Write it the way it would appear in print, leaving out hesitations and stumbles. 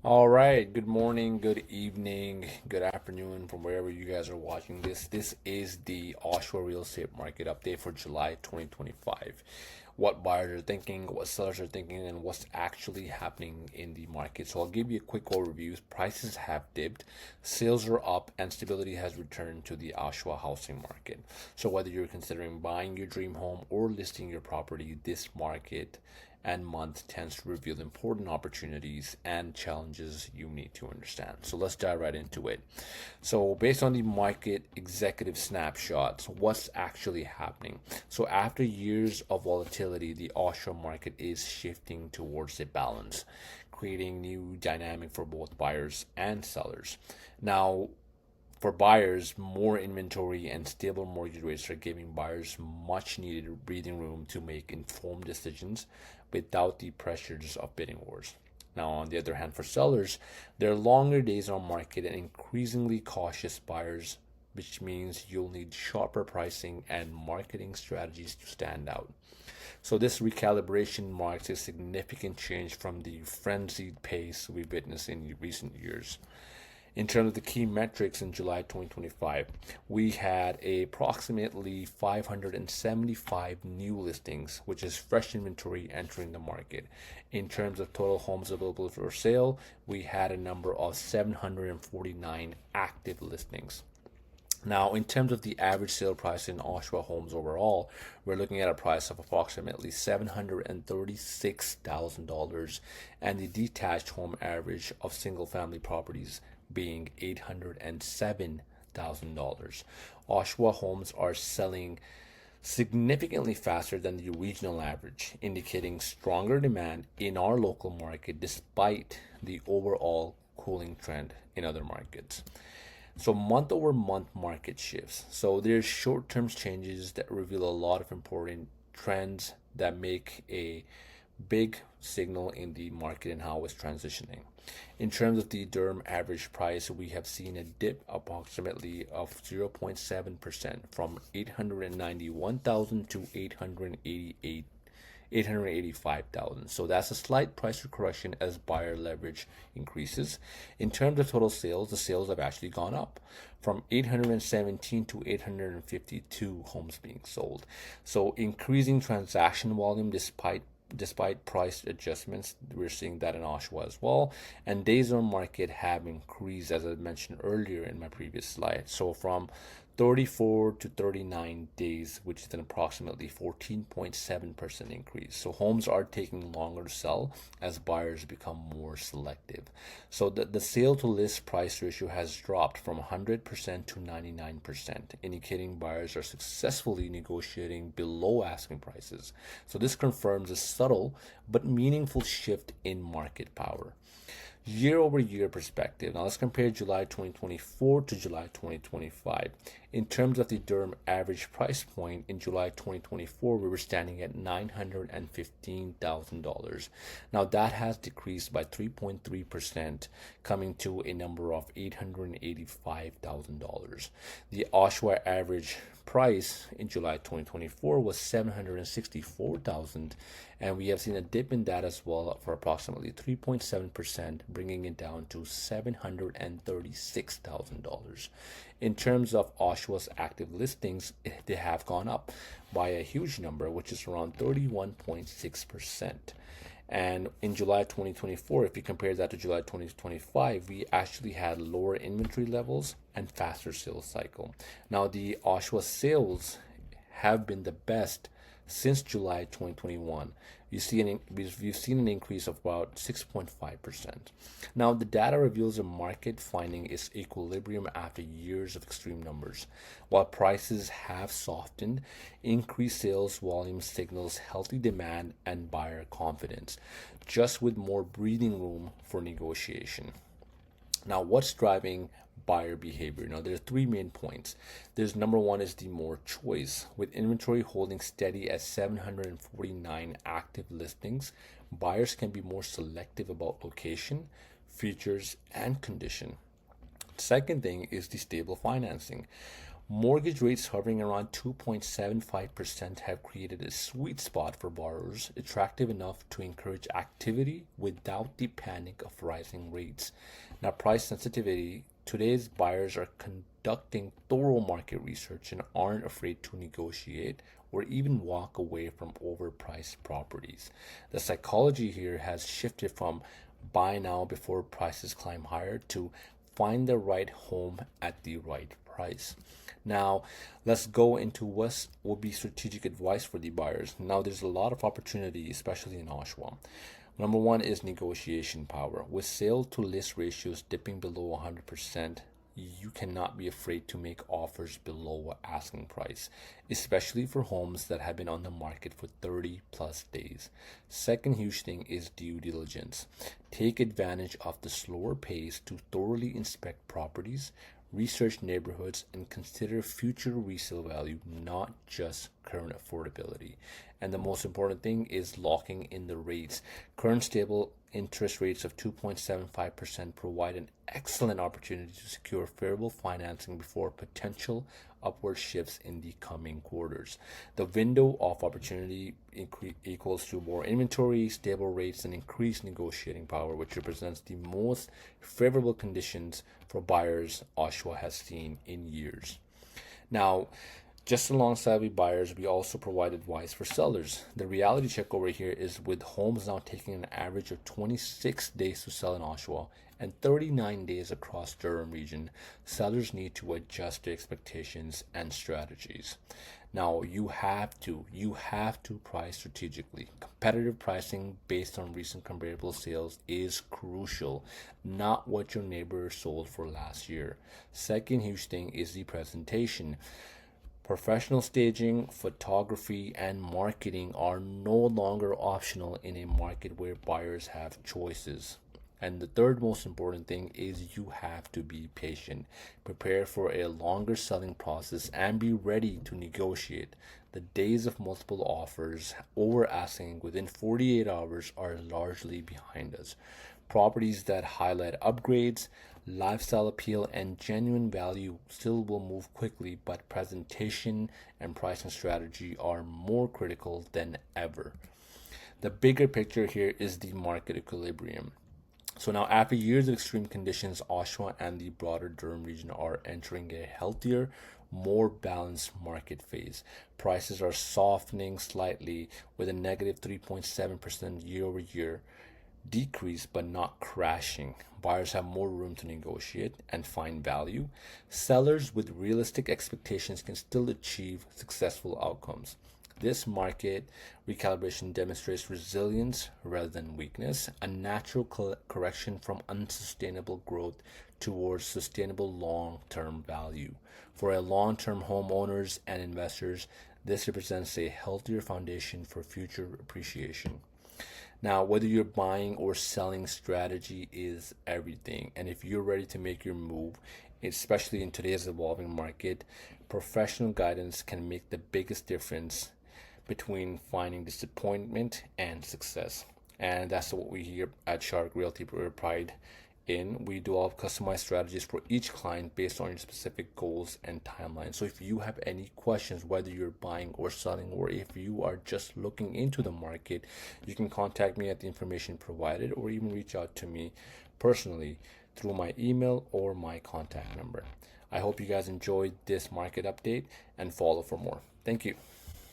All right, good morning, good evening, good afternoon from wherever you guys are watching this. This is the Oshawa real estate market update for July 2025. What buyers are thinking, what sellers are thinking, and what's actually happening in the market. So I'll give you a quick overview. Prices have dipped, sales are up, and stability has returned to the Oshawa housing market. So whether you're considering buying your dream home or listing your property, this market and month tends to reveal important opportunities and challenges you need to understand. So let's dive right into it. So, based on the market executive snapshots, what's actually happening? So, after years of volatility, the offshore market is shifting towards a balance, creating new dynamic for both buyers and sellers. Now, for buyers, more inventory and stable mortgage rates are giving buyers much needed breathing room to make informed decisions without the pressures of bidding wars. Now, on the other hand, for sellers, there are longer days on market and increasingly cautious buyers, which means you'll need sharper pricing and marketing strategies to stand out. So, this recalibration marks a significant change from the frenzied pace we witnessed in recent years. In terms of the key metrics in July 2025, we had approximately 575 new listings, which is fresh inventory entering the market. In terms of total homes available for sale, we had a number of 749 active listings. Now, in terms of the average sale price in Oshawa homes overall, we're looking at a price of approximately $736,000 and the detached home average of single family properties being $807,000. Oshawa homes are selling significantly faster than the regional average, indicating stronger demand in our local market despite the overall cooling trend in other markets. So month over month market shifts. So there's short-term changes that reveal a lot of important trends that make a big signal in the market and how it's transitioning. In terms of the Durham average price, we have seen a dip approximately of 0.7% from 891,000 to 885,000. So that's a slight price correction as buyer leverage increases. In terms of total sales, the sales have actually gone up from 817 to 852 homes being sold. So increasing transaction volume despite price adjustments. We're seeing that in Oshawa as well. And days on market have increased, as I mentioned earlier in my previous slide. So from 34 to 39 days, which is an approximately 14.7% increase. So homes are taking longer to sell as buyers become more selective. So the sale to list price ratio has dropped from 100% to 99%, indicating buyers are successfully negotiating below asking prices. So this confirms a subtle but meaningful shift in market power. Year over year perspective. Now let's compare July 2024 to July 2025. In terms of the Durham average price point in July 2024, we were standing at $915,000. Now that has decreased by 3.3%, coming to a number of $885,000. The Oshawa average price in July 2024 was 764,000, and we have seen a dip in that as well for approximately 3.7%, bringing it down to $736,000. In terms of Oshawa's active listings, they have gone up by a huge number, which is around 31.6%. And in July 2024, if you compare that to July 2025, we actually had lower inventory levels and faster sales cycle. Now, the Oshawa sales have been the best since July 2021. We've seen an increase of about 6.5%. Now, the data reveals a market finding its equilibrium after years of extreme numbers. While prices have softened, increased sales volume signals healthy demand and buyer confidence, just with more breathing room for negotiation. Now, what's driving buyer behavior? Now, there's three main points. There's number one is the more choice. With inventory holding steady at 749 active listings, buyers can be more selective about location, features, and condition. Second thing is the stable financing. Mortgage rates hovering around 2.75% have created a sweet spot for borrowers, attractive enough to encourage activity without the panic of rising rates. Now, price sensitivity: today's buyers are conducting thorough market research and aren't afraid to negotiate or even walk away from overpriced properties. The psychology here has shifted from buy now before prices climb higher to find the right home at the right price. Now, let's go into what will be strategic advice for the buyers. Now, there's a lot of opportunity, especially in Oshawa. Number one is negotiation power. With sale to list ratios dipping below 100%, you cannot be afraid to make offers below asking price, especially for homes that have been on the market for 30 plus days. Second huge thing is due diligence. Take advantage of the slower pace to thoroughly inspect properties, research neighborhoods, and consider future resale value, not just current affordability. And the most important thing is locking in the rates. Current stable interest rates of 2.75% provide an excellent opportunity to secure favorable financing before potential upward shifts in the coming quarters. The window of opportunity equals to more inventory, stable rates, and increased negotiating power, which represents the most favorable conditions for buyers Oshawa has seen in years. Now, just alongside with buyers, we also provide advice for sellers. The reality check over here is with homes now taking an average of 26 days to sell in Oshawa and 39 days across Durham Region, sellers need to adjust their expectations and strategies. Now, you have to price strategically. Competitive pricing based on recent comparable sales is crucial, not what your neighbor sold for last year. Second huge thing is the presentation. Professional staging, photography, and marketing are no longer optional in a market where buyers have choices. And the third most important thing is you have to be patient. Prepare for a longer selling process and be ready to negotiate. The days of multiple offers over asking within 48 hours are largely behind us. Properties that highlight upgrades, lifestyle appeal, and genuine value still will move quickly, but presentation and pricing strategy are more critical than ever. The bigger picture here is the market equilibrium. So now, after years of extreme conditions, Oshawa and the broader Durham region are entering a healthier, more balanced market phase. Prices are softening slightly with a negative 3.7% year over year decrease, but not crashing. Buyers have more room to negotiate and find value. Sellers with realistic expectations can still achieve successful outcomes. This market recalibration demonstrates resilience rather than weakness, a natural correction from unsustainable growth towards sustainable long-term value. For a long-term homeowners and investors, this represents a healthier foundation for future appreciation. Now, whether you're buying or selling, strategy is everything. And if you're ready to make your move, especially in today's evolving market, professional guidance can make the biggest difference between finding disappointment and success. And that's what we here at Shariq Realty pride in. We develop customized strategies for each client based on your specific goals and timelines. So if you have any questions, whether you're buying or selling, or if you are just looking into the market, you can contact me at the information provided, or even reach out to me personally through my email or my contact number. I hope you guys enjoyed this market update and follow for more. Thank you.